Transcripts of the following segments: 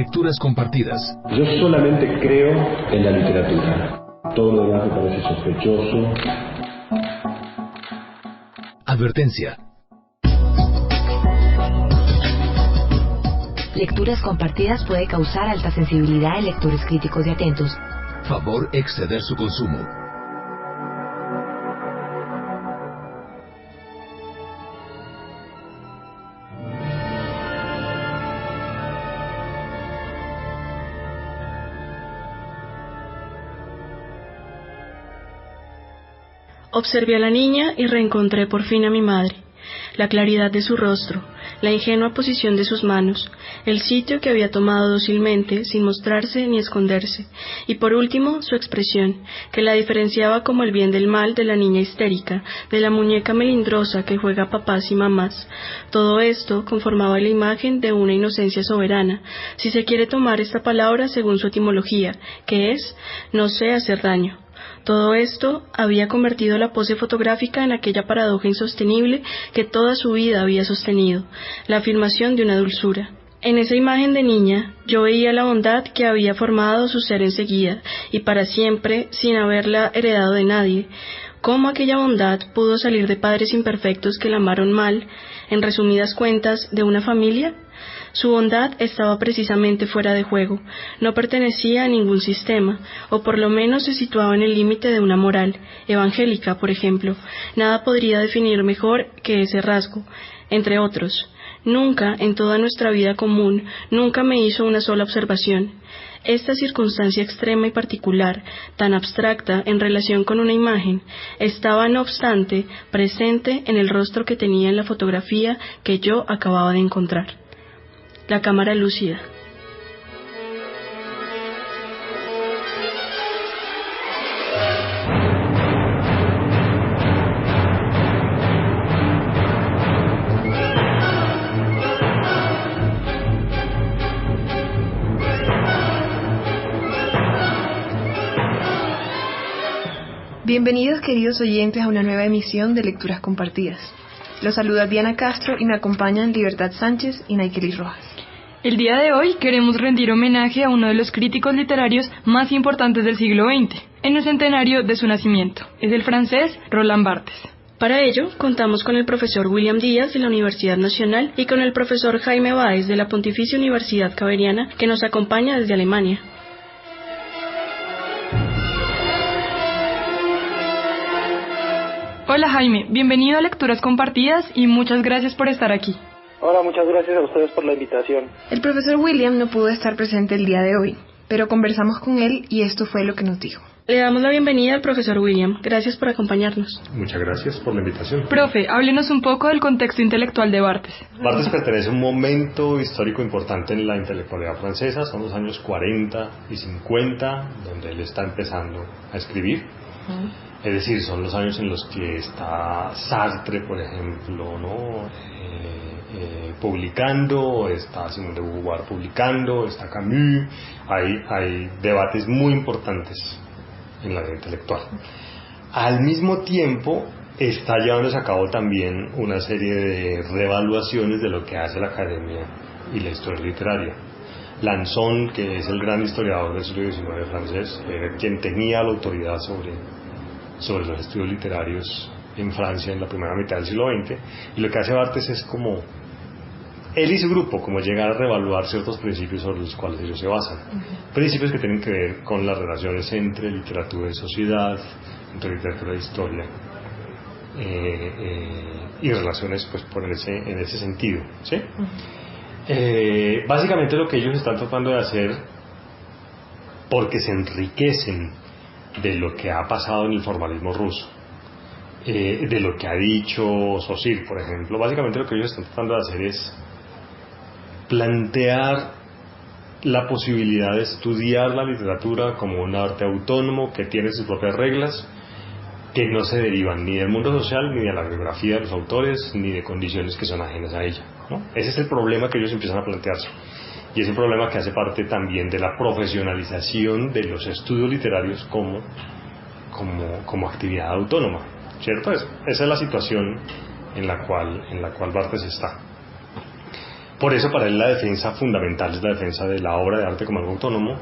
Lecturas compartidas. Yo solamente creo en la literatura. Todo lo demás me parece sospechoso. Advertencia. Lecturas compartidas puede causar alta sensibilidad en lectores críticos y atentos. Favor exceder su consumo. Observé a la niña y reencontré por fin a mi madre. La claridad de su rostro, la ingenua posición de sus manos, el sitio que había tomado dócilmente sin mostrarse ni esconderse, y por último su expresión, que la diferenciaba como el bien del mal de la niña histérica, de la muñeca melindrosa que juega papás y mamás. Todo esto conformaba la imagen de una inocencia soberana, si se quiere tomar esta palabra según su etimología, que es no sé hacer daño. Todo esto había convertido la pose fotográfica en aquella paradoja insostenible que toda su vida había sostenido, la afirmación de una dulzura. En esa imagen de niña, yo veía la bondad que había formado su ser enseguida, y para siempre, sin haberla heredado de nadie. ¿Cómo aquella bondad pudo salir de padres imperfectos que la amaron mal, en resumidas cuentas, de una familia? Su bondad estaba precisamente fuera de juego, no pertenecía a ningún sistema, o por lo menos se situaba en el límite de una moral, evangélica, por ejemplo. Nada podría definir mejor que ese rasgo, entre otros. Nunca, en toda nuestra vida común, nunca me hizo una sola observación. Esta circunstancia extrema y particular, tan abstracta en relación con una imagen, estaba no obstante presente en el rostro que tenía en la fotografía que yo acababa de encontrar. La cámara lúcida. Bienvenidos, queridos oyentes, a una nueva emisión de Lecturas Compartidas. Los saluda Diana Castro y me acompañan Libertad Sánchez y Naikelis Rojas. El día de hoy queremos rendir homenaje a uno de los críticos literarios más importantes del siglo XX, en el centenario de su nacimiento. Es el francés Roland Barthes. Para ello, contamos con el profesor William Díaz de la Universidad Nacional y con el profesor Jaime Báez de la Pontificia Universidad Javeriana, que nos acompaña desde Alemania. Hola Jaime, bienvenido a Lecturas Compartidas y muchas gracias por estar aquí. Hola, muchas gracias a ustedes por la invitación. El profesor William no pudo estar presente el día de hoy, pero conversamos con él y esto fue lo que nos dijo. Le damos la bienvenida al profesor William. Gracias por acompañarnos. Muchas gracias por la invitación. Profe, háblenos un poco del contexto intelectual de Barthes. Barthes pertenece a un momento histórico importante en la intelectualidad francesa. Son los años 40 y 50, donde él está empezando a escribir. Es decir, son los años en los que está Sartre, por ejemplo, ¿no? Publicando, está Simone de Beauvoir publicando, está Camus. Hay debates muy importantes en la vida intelectual. Al mismo tiempo, está llevándose a cabo también una serie de reevaluaciones de lo que hace la academia y la historia literaria. Lanzón, que es el gran historiador del siglo XIX francés, quien tenía la autoridad sobre los estudios literarios en Francia en la primera mitad del siglo XX, y lo que hace Barthes es como él y su grupo, como llegar a reevaluar ciertos principios sobre los cuales ellos se basan. Principios que tienen que ver con las relaciones entre literatura y sociedad, entre literatura e historia, y relaciones pues en ese sentido, ¿sí? Básicamente lo que ellos están tratando de hacer, porque se enriquecen de lo que ha pasado en el formalismo ruso, de lo que ha dicho Saussure, por ejemplo, básicamente lo que ellos están tratando de hacer es plantear la posibilidad de estudiar la literatura como un arte autónomo que tiene sus propias reglas, que no se derivan ni del mundo social, ni de la biografía de los autores, ni de condiciones que son ajenas a ella, ¿no? Ese es el problema que ellos empiezan a plantearse, y es un problema que hace parte también de la profesionalización de los estudios literarios como actividad autónoma, ¿cierto? Esa es la situación en la cual Barthes está. Por eso para él la defensa fundamental es la defensa de la obra de arte como algo autónomo,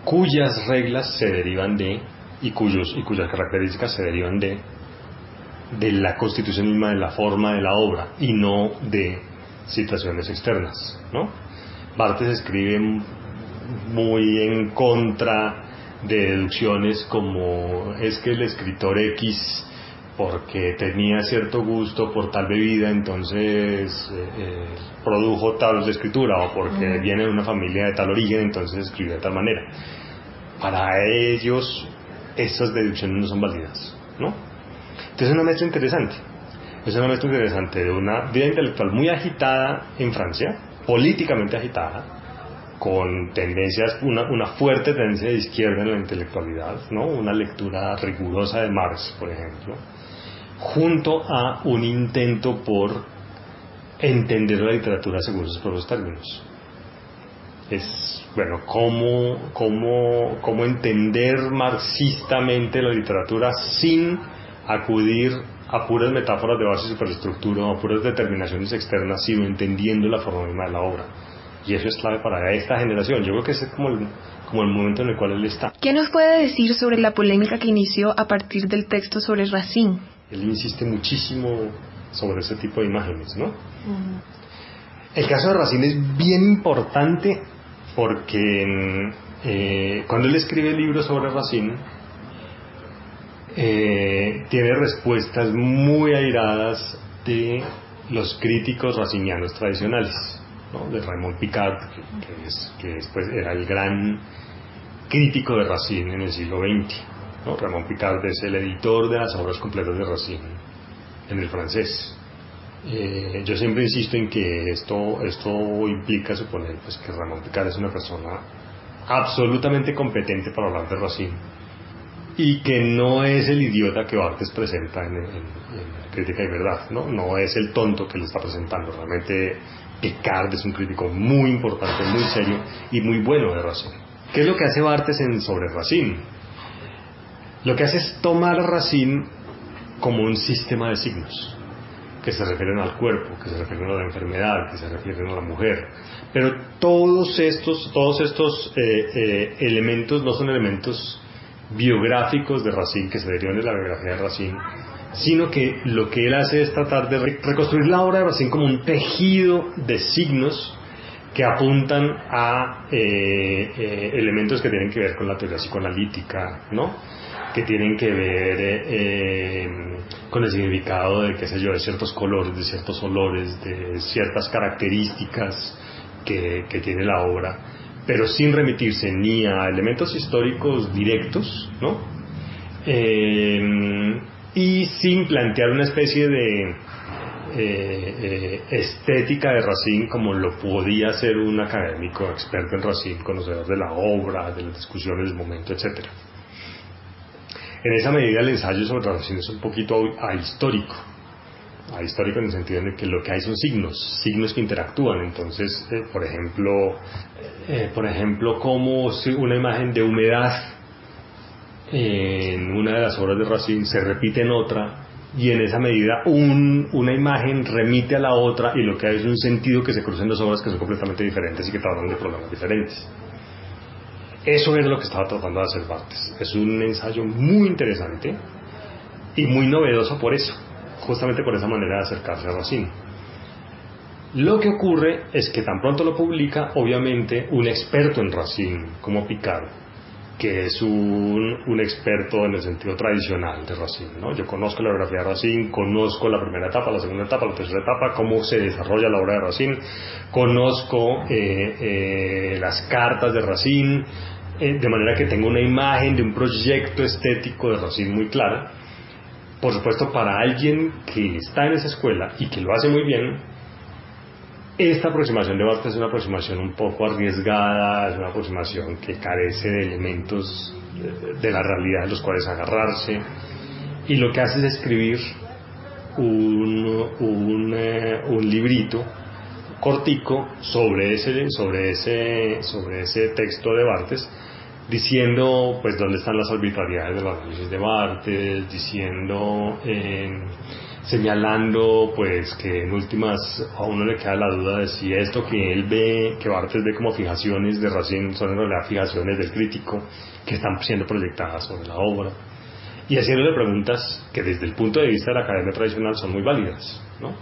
cuyas reglas se derivan de, y cuyas características se derivan de la constitución misma de la forma de la obra, y no de situaciones externas, ¿no? Barthes escribe muy en contra de deducciones como es que el escritor X, porque tenía cierto gusto por tal bebida, entonces produjo tal de escritura, o porque viene de una familia de tal origen, entonces escribió de tal manera. Para ellos esas deducciones no son válidas, ¿no? Entonces es una mezcla interesante de una vida intelectual muy agitada en Francia, políticamente agitada, con tendencias, una fuerte tendencia de izquierda en la intelectualidad, ¿no? Una lectura rigurosa de Marx, por ejemplo, junto a un intento por entender la literatura según sus propios términos. Es, bueno, cómo entender marxistamente la literatura sin acudir a puras metáforas de base y superestructura o a puras determinaciones externas, sino entendiendo la forma misma de la obra. Y eso es clave para esta generación. Yo creo que ese es como el momento en el cual él está. ¿Qué nos puede decir sobre la polémica que inició a partir del texto sobre Racine? Él insiste muchísimo sobre ese tipo de imágenes, ¿no? El caso de Racine es bien importante porque cuando él escribe el libro sobre Racine, tiene respuestas muy airadas de los críticos racinianos tradicionales, ¿no? De Raymond Picard, que después era el gran crítico de Racine en el siglo XX, ¿no? Raymond Picard es el editor de las obras completas de Racine en el francés. Yo siempre insisto en que esto implica suponer pues, que Raymond Picard es una persona absolutamente competente para hablar de Racine y que no es el idiota que Barthes presenta en Crítica y Verdad, no es el tonto que le está presentando. Realmente Picard es un crítico muy importante, muy serio y muy bueno de Racine. ¿Qué es lo que hace Barthes sobre Racine? Lo que hace es tomar a Racine como un sistema de signos que se refieren al cuerpo, que se refieren a la enfermedad, que se refieren a la mujer. Pero todos estos elementos no son elementos biográficos de Racine, que se derivan de la biografía de Racine, sino que lo que él hace es tratar de reconstruir la obra de Racine como un tejido de signos que apuntan a elementos que tienen que ver con la teoría psicoanalítica, ¿no? Que tienen que ver con el significado de, qué sé yo, de ciertos colores, de ciertos olores, de ciertas características que tiene la obra, pero sin remitirse ni a elementos históricos directos, ¿no? Y sin plantear una especie de estética de Racine como lo podía hacer un académico experto en Racine, conocedor de la obra, de las discusiones del momento, etc. En esa medida el ensayo sobre Racine es un poquito ahistórico en el sentido de que lo que hay son signos que interactúan. Entonces, por ejemplo, como si una imagen de humedad en una de las obras de Racine se repite en otra, y en esa medida una imagen remite a la otra, y lo que hay es un sentido que se cruza en dos obras que son completamente diferentes y que tratan de problemas diferentes. Eso es lo que estaba tratando de hacer Barthes. Es un ensayo muy interesante y muy novedoso por eso, justamente por esa manera de acercarse a Racine. Lo que ocurre es que tan pronto lo publica, obviamente, un experto en Racine como Picard, que es un experto en el sentido tradicional de Racine, ¿no? Yo conozco la biografía de Racine, conozco la primera etapa, la segunda etapa, la tercera etapa, cómo se desarrolla la obra de Racine, conozco las cartas de Racine, de manera que tengo una imagen de un proyecto estético de Racine muy clara. Por supuesto, para alguien que está en esa escuela y que lo hace muy bien, esta aproximación de Barthes es una aproximación un poco arriesgada, es una aproximación que carece de elementos de la realidad de los cuales agarrarse, y lo que hace es escribir un librito cortico sobre ese texto de Barthes, diciendo pues dónde están las arbitrariedades de los análisis de Barthes, diciendo señalando pues que en últimas a uno le queda la duda de si esto que él ve, que Barthes ve como fijaciones de Racine, son en realidad fijaciones del crítico que están siendo proyectadas sobre la obra, y haciéndole preguntas que desde el punto de vista de la academia tradicional son muy válidas, ¿no?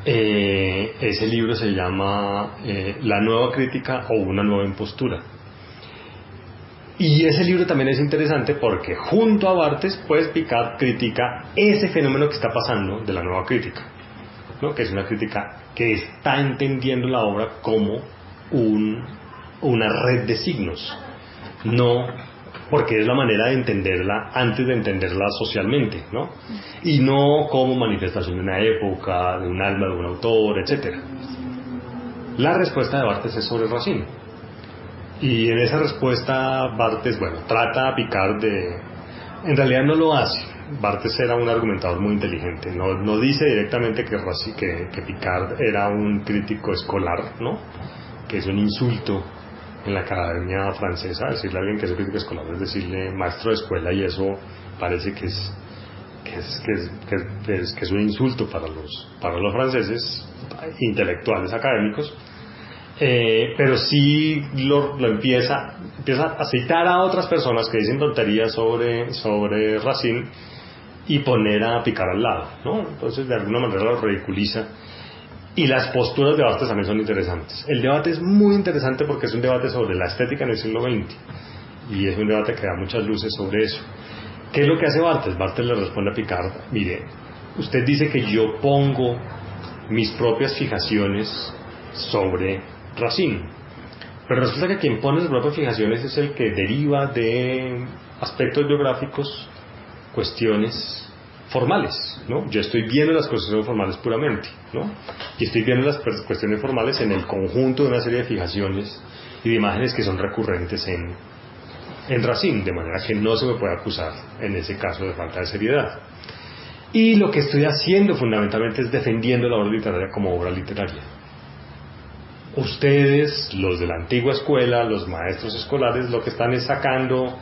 Ese libro se llama La nueva crítica o una nueva impostura. Y ese libro también es interesante porque junto a Barthes, pues Picard critica ese fenómeno que está pasando de la nueva crítica, ¿no? Que es una crítica que está entendiendo la obra como una red de signos, no porque es la manera de entenderla antes de entenderla socialmente, ¿no? Y no como manifestación de una época, de un alma, de un autor, etc. La respuesta de Barthes es sobre Racine. Y en esa respuesta Barthes, bueno, trata a Picard de... En realidad no lo hace. Barthes era un argumentador muy inteligente. No dice directamente que Picard era un crítico escolar, ¿no? Que es un insulto en la academia francesa decirle a alguien que es crítico escolar, es decirle maestro de escuela, y eso parece que es un insulto para los franceses intelectuales académicos. Pero sí lo empieza a citar a otras personas que dicen tonterías sobre Racine y poner a Picard al lado, ¿no? Entonces de alguna manera lo ridiculiza. Y las posturas de Barthes también son interesantes. El debate es muy interesante porque es un debate sobre la estética en el siglo XX, y es un debate que da muchas luces sobre eso. ¿Qué es lo que hace Barthes? Barthes le responde a Picard: mire, usted dice que yo pongo mis propias fijaciones sobre Racine, pero resulta que quien pone sus propias fijaciones es el que deriva de aspectos biográficos, cuestiones formales, ¿no? Yo estoy viendo las cuestiones formales puramente, ¿no? Y estoy viendo las cuestiones formales en el conjunto de una serie de fijaciones y de imágenes que son recurrentes en Racine, de manera que no se me puede acusar en ese caso de falta de seriedad. Y lo que estoy haciendo fundamentalmente es defendiendo la obra literaria como obra literaria. Ustedes, los de la antigua escuela, los maestros escolares, lo que están es sacando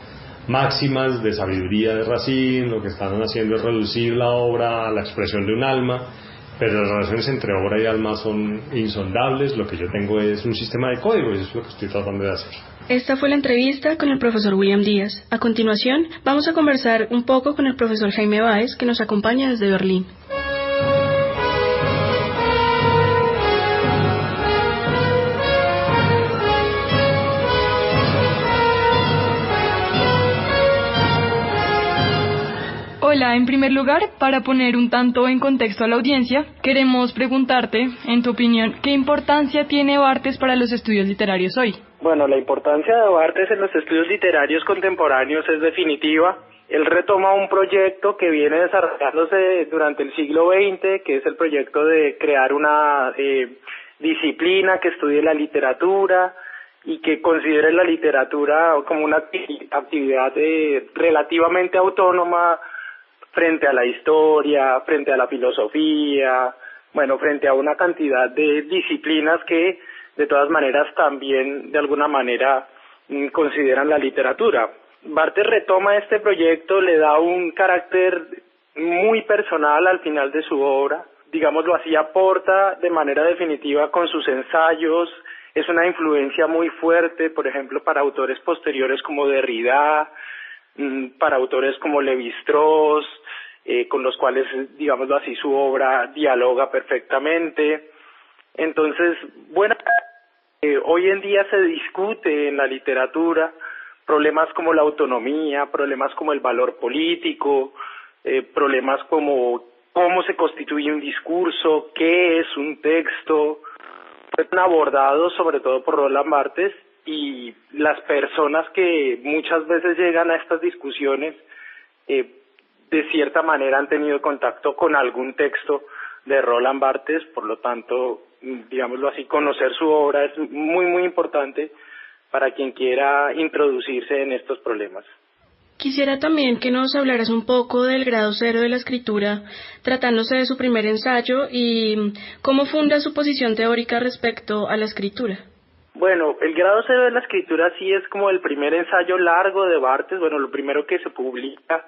máximas de sabiduría de Racine, lo que están haciendo es reducir la obra a la expresión de un alma, pero las relaciones entre obra y alma son insondables. Lo que yo tengo es un sistema de código, y eso es lo que estoy tratando de hacer. Esta fue la entrevista con el profesor William Díaz. A continuación, vamos a conversar un poco con el profesor Jaime Báez, que nos acompaña desde Berlín. Hola, en primer lugar, para poner un tanto en contexto a la audiencia, queremos preguntarte, en tu opinión, ¿qué importancia tiene Barthes para los estudios literarios hoy? Bueno, la importancia de Barthes en los estudios literarios contemporáneos es definitiva. Él retoma un proyecto que viene desarrollándose durante el siglo XX, que es el proyecto de crear una disciplina que estudie la literatura y que considere la literatura como una actividad relativamente autónoma frente a la historia, frente a la filosofía, bueno, frente a una cantidad de disciplinas que de todas maneras también de alguna manera consideran la literatura. Barthes retoma este proyecto, le da un carácter muy personal al final de su obra, digámoslo así, aporta de manera definitiva con sus ensayos, es una influencia muy fuerte, por ejemplo, para autores posteriores como Derrida, para autores como Lévi-Strauss, con los cuales, digámoslo así, su obra dialoga perfectamente. Entonces, bueno, hoy en día se discute en la literatura problemas como la autonomía, problemas como el valor político, problemas como cómo se constituye un discurso, qué es un texto. Fueron abordados sobre todo por Roland Barthes, y las personas que muchas veces llegan a estas discusiones de cierta manera han tenido contacto con algún texto de Roland Barthes. Por lo tanto, digámoslo así, conocer su obra es muy muy importante para quien quiera introducirse en estos problemas. Quisiera también que nos hablaras un poco del grado cero de la escritura, tratándose de su primer ensayo, y cómo funda su posición teórica respecto a la escritura. Bueno, el grado cero de la escritura sí es como el primer ensayo largo de Barthes, bueno, lo primero que se publica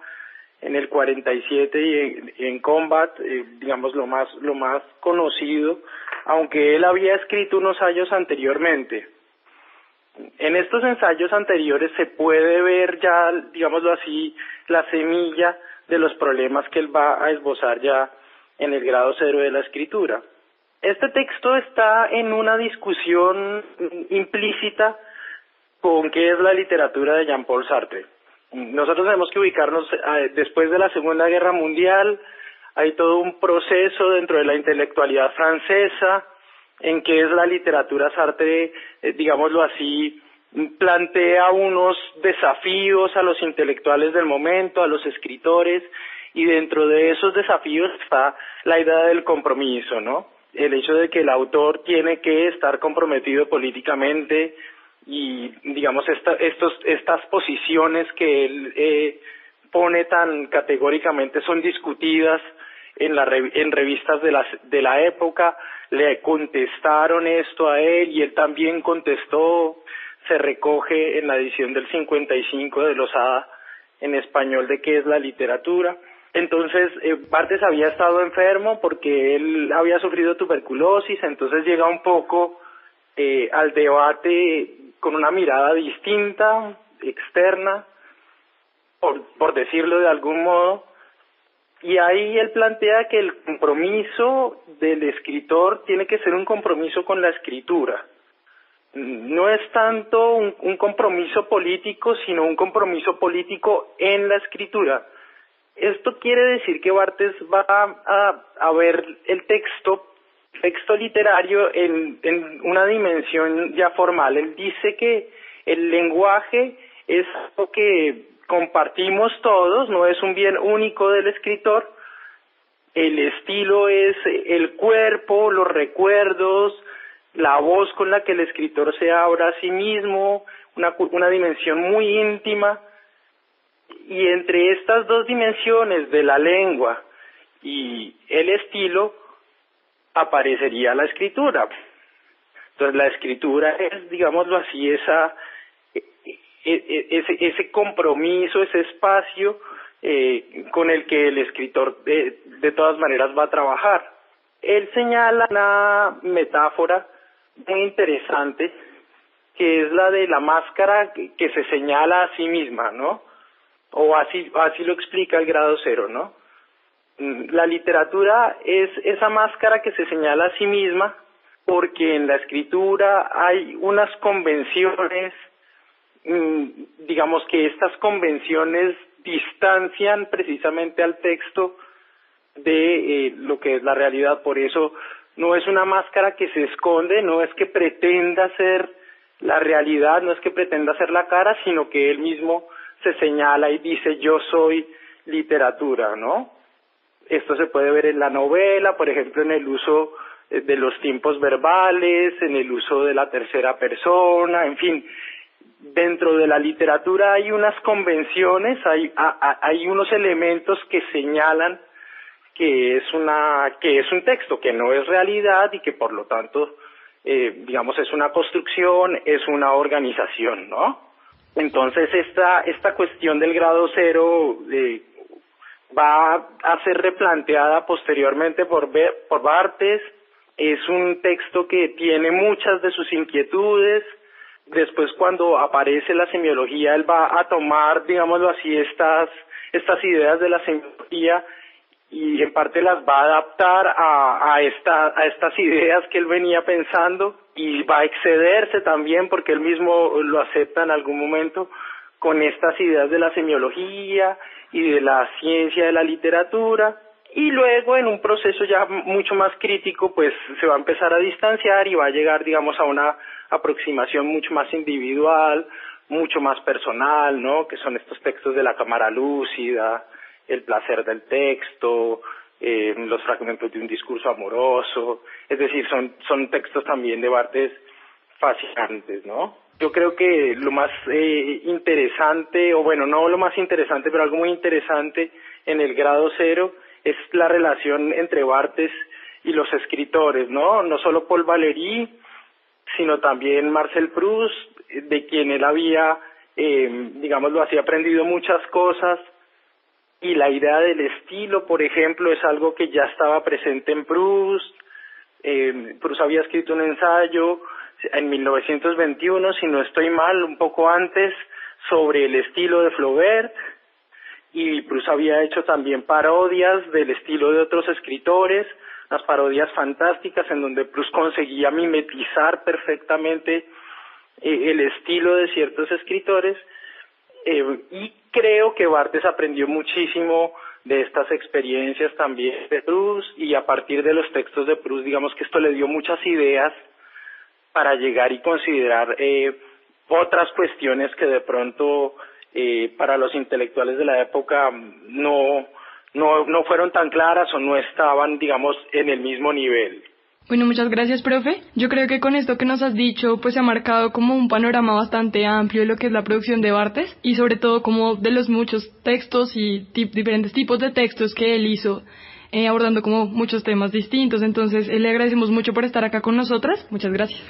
en el 47 y en Combat, digamos lo más conocido, aunque él había escrito unos ensayos anteriormente. En estos ensayos anteriores se puede ver ya, digámoslo así, la semilla de los problemas que él va a esbozar ya en el grado 0 de la escritura. Este texto está en una discusión implícita con qué es la literatura de Jean-Paul Sartre. Nosotros tenemos que ubicarnos después de la Segunda Guerra Mundial. Hay todo un proceso dentro de la intelectualidad francesa en que es la literatura. Sartre, digámoslo así, plantea unos desafíos a los intelectuales del momento, a los escritores, y dentro de esos desafíos está la idea del compromiso, ¿no? El hecho de que el autor tiene que estar comprometido políticamente y, digamos, estas posiciones que él pone tan categóricamente son discutidas en revistas de la época. Le contestaron esto a él y él también contestó. Se recoge en la edición del 55 de Losada en español de qué es la literatura. Entonces, Barthes había estado enfermo porque él había sufrido tuberculosis, entonces llega un poco al debate con una mirada distinta, externa, por decirlo de algún modo, y ahí él plantea que el compromiso del escritor tiene que ser un compromiso con la escritura. No es tanto un compromiso político, sino un compromiso político en la escritura. Esto quiere decir que Barthes va a ver el texto literario en una dimensión ya formal. Él dice que el lenguaje es algo que compartimos todos, no es un bien único del escritor. El estilo es el cuerpo, los recuerdos, la voz con la que el escritor se habla a sí mismo, una dimensión muy íntima. Y entre estas dos dimensiones de la lengua y el estilo aparecería la escritura. Entonces la escritura es, digámoslo así, ese compromiso, ese espacio con el que el escritor de todas maneras va a trabajar. Él señala una metáfora muy interesante que es la de la máscara que se señala a sí misma, ¿no? O así lo explica el grado 0, ¿no? La literatura es esa máscara que se señala a sí misma porque en la escritura hay unas convenciones, digamos que estas convenciones distancian precisamente al texto de lo que es la realidad. Por eso no es una máscara que se esconde, no es que pretenda ser la realidad, no es que pretenda ser la cara, sino que él mismo se señala y dice yo soy literatura, ¿no? Esto se puede ver en la novela, por ejemplo, en el uso de los tiempos verbales, en el uso de la tercera persona, en fin. Dentro de la literatura hay unas convenciones, hay unos elementos que señalan que es un texto, que no es realidad y que por lo tanto, digamos, es una construcción, es una organización, ¿no? Entonces esta cuestión del grado 0 va a ser replanteada posteriormente por Barthes. Es un texto que tiene muchas de sus inquietudes. Después, cuando aparece la semiología, él va a tomar, digámoslo así, estas ideas de la semiología y en parte las va a adaptar a estas ideas que él venía pensando, y va a excederse también porque él mismo lo acepta en algún momento con estas ideas de la semiología y de la ciencia de la literatura. Y luego, en un proceso ya mucho más crítico, pues se va a empezar a distanciar y va a llegar, digamos, a una aproximación mucho más individual, mucho más personal, ¿no? Que son estos textos de la cámara lúcida, el placer del texto, los fragmentos de un discurso amoroso. Es decir, son textos también de Barthes fascinantes, ¿no? Yo creo que lo más interesante, o bueno, no lo más interesante, pero algo muy interesante en el grado 0 es la relación entre Barthes y los escritores, ¿no? No solo Paul Valéry, sino también Marcel Proust, de quien él había, digámoslo así, aprendido muchas cosas, y la idea del estilo, por ejemplo, es algo que ya estaba presente en Proust. Proust había escrito un ensayo en 1921, si no estoy mal, un poco antes, sobre el estilo de Flaubert, y Proust había hecho también parodias del estilo de otros escritores, unas parodias fantásticas en donde Proust conseguía mimetizar perfectamente el estilo de ciertos escritores, y creo que Barthes aprendió muchísimo de estas experiencias también de Proust, y a partir de los textos de Proust, digamos que esto le dio muchas ideas para llegar y considerar otras cuestiones que de pronto para los intelectuales de la época no fueron tan claras o no estaban, digamos, en el mismo nivel. Bueno, muchas gracias, profe. Yo creo que con esto que nos has dicho, pues se ha marcado como un panorama bastante amplio de lo que es la producción de Barthes y sobre todo como de los muchos textos y diferentes tipos de textos que él hizo, abordando como muchos temas distintos. Entonces, le agradecemos mucho por estar acá con nosotras. Muchas gracias.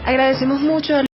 Agradecemos mucho a